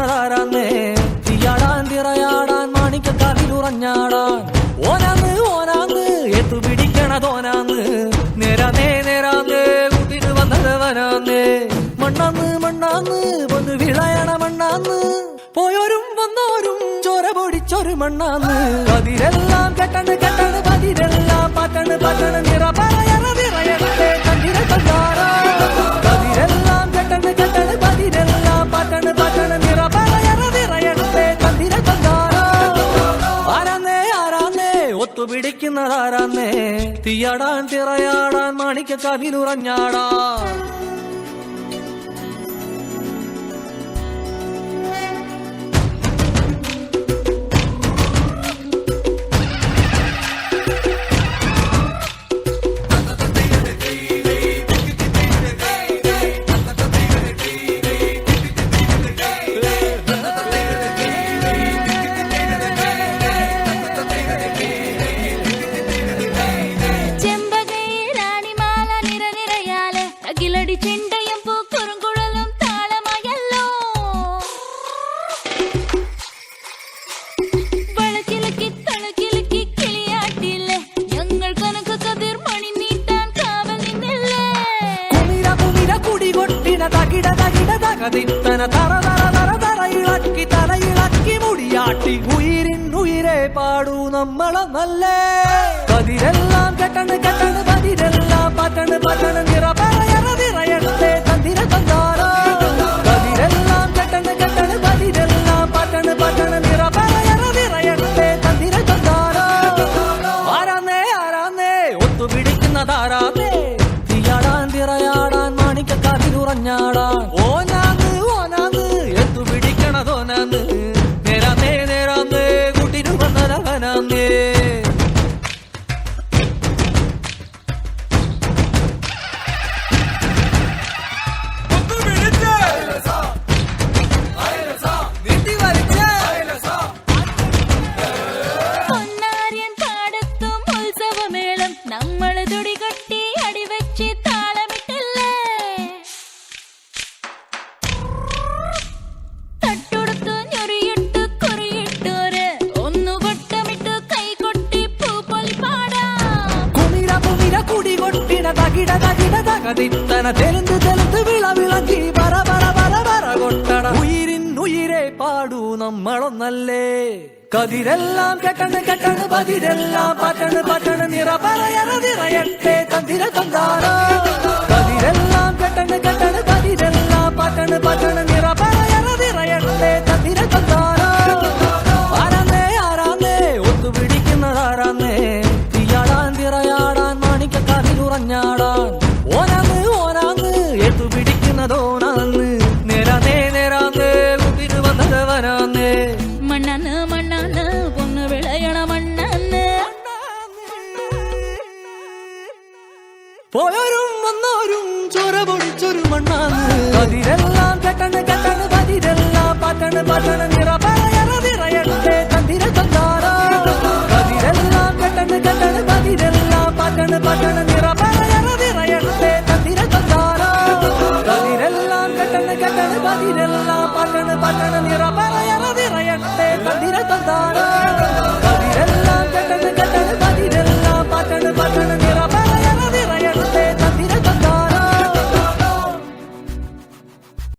പിടിക്കുന്നതാരാന്നേ തീയാടാൻ തിറയാടാൻ മാണിക്കക്കാവിലുറഞ്ഞാടാൻ ഓനാന്ന് ഓനാന്ന് എത്തു പിടിക്കണതോനാന്ന് നേരാന്നേ നേരാന്നേ കൂട്ടിന് വന്നതവനാന്നേ മണ്ണാന്ന് മണ്ണാന്ന് വന്ന് വിളയണ മണ്ണാന്ന് പോയോരും വന്നോരും ചോര പൊടിച്ചൊരു മണ്ണാന്ന് പതിരെല്ലാം കെട്ടണ് കെട്ടണ് പതിരെല്ലാം പാറ്റണ് പാറ്റണ് നിറ പറയണ നിറയട്ടെ കണ്ടിര കണ്ടാടാ പതിരെല്ലാം കെട്ടണ് കെട്ടണ് പതിരെല്ലാം പാറ്റണ് പാറ്റണ് നിറ പറയണ നിറയട്ടെ കണ്ടിര കണ്ടാടാ ആരാന്നേ ആരാന്നേ ഒത്തുപിടിക്കുന്നതാരാന്നേ തീയാടാൻ തിറയാടാൻ മാണിക്കക്കാവിലുറഞ്ഞാടാ ചെണ്ടയും പൂക്കുറും കുഴലും താളമായല്ലോ വളക്കിലക്കി തളക്കിലക്കി കിളിയാട്ടില്ലേ ഞങ്ങൾ കനക കതിർ മണി നീട്ടാൻ കാവൽ നിന്നില്ലേ കുമിര കുമിര കുടി കൊട്ടിന തകിട തകിട തകതിത്തന തറ തറ തറ തറയിളക്കി തലയിളക്കി മുടിയാട്ടി ഉയിരിൻ ഉയിരെ പാടൂ നമ്മളെ നല്ലേ പതിരെല്ലാം കെട്ടണ് കെട്ടണ് പതിരെല്ലാം പാറ്റണ് പാറ്റണ് നിറ പറയണ നിറയട്ടെ തന്തിര തന്താറ പതിരെല്ലാം കെട്ടണ് കെട്ടണ് പതിരെല്ലാം പാറ്റണ് പാറ്റണ് നിറ പറയണ നിറയട്ടെ തന്തിര തന്താറ ആരാന്നേ ആരാന്നേ ഒത്തുപിടിക്കുന്നതാരാന്നേ തീയാടാൻ തിറയാടാൻ മാണിക്കക്കാവിലുറഞ്ഞാടാൻ ഓനാന്ന് ഓനാന്ന് എത്തുപിടിക്കണതോനാന്ന് നേരാന്നേ നേരാന്നേ കൂട്ടിനു വന്നതവനാന്നേ പൊന്നാര്യൻ പാടത്തും ഉത്സവമേളം നമ്മള് തുടികൊട്ടി അടിവെച്ച് താളമിട്ടില്ലേ തട്ടുടുത്തു ഞൊറിയിട്ടു കുറിയിട്ടോര് ഒന്നു വട്ടമിട്ടു കൈകൊട്ടി പൂപ്പൊലി പാടാം കുമിര കുമിര കുടി കൊട്ടിന തകിട തകിട തകതിത്തന തെലുന്ത് തെലുന്ത് വിള വിളക്കി പറ പറ പറ പറ കൊട്ടണ ഉയിരിൻ ഉയിരെ പാടൂ നമ്മളൊന്നല്ലേ കതിരെല്ലാം കെട്ടണ് കെട്ടണ് പതിരെല്ലാം പാറ്റണ് പാറ്റണ് നിറ പറയണ നിറയട്ടെ തന്തിര തന്താറ കതിരെല്ലാം കെട്ടണ് കെട്ടണ് പതിരെല്ലാം പാറ്റണ് പാറ്റണ് നിറ പറയണ നിറയട്ടെ തന്തിര തന്താറ ആരാന്നേ ആരാന്നേ ഒത്തുപിടിക്കുന്നതാരാന്നേ തീയാടാൻ തിറയാടാൻ മാണിക്കക്കാവിലുറഞ്ഞാടാൻ ഓനാന്ന് ഓനാന്ന് എത്തുപിടിക്കുന്നതോനാന്ന് നേരാന്നേ നേരാന്നേ കൂട്ടിന് വന്നതവനാന്നേ മണ്ണാന്ന് മണ്ണാന്ന് പൊന്നു വിളയണ മണ്ണാന്ന് പോയോരും വന്നോരും ചോര പൊടിച്ചൊരു മണ്ണാന്ന് പതിരെല്ലാം കെട്ടണ് കെട്ടണ് പതിരെല്ലാം പാറ്റണ് പാറ്റണ്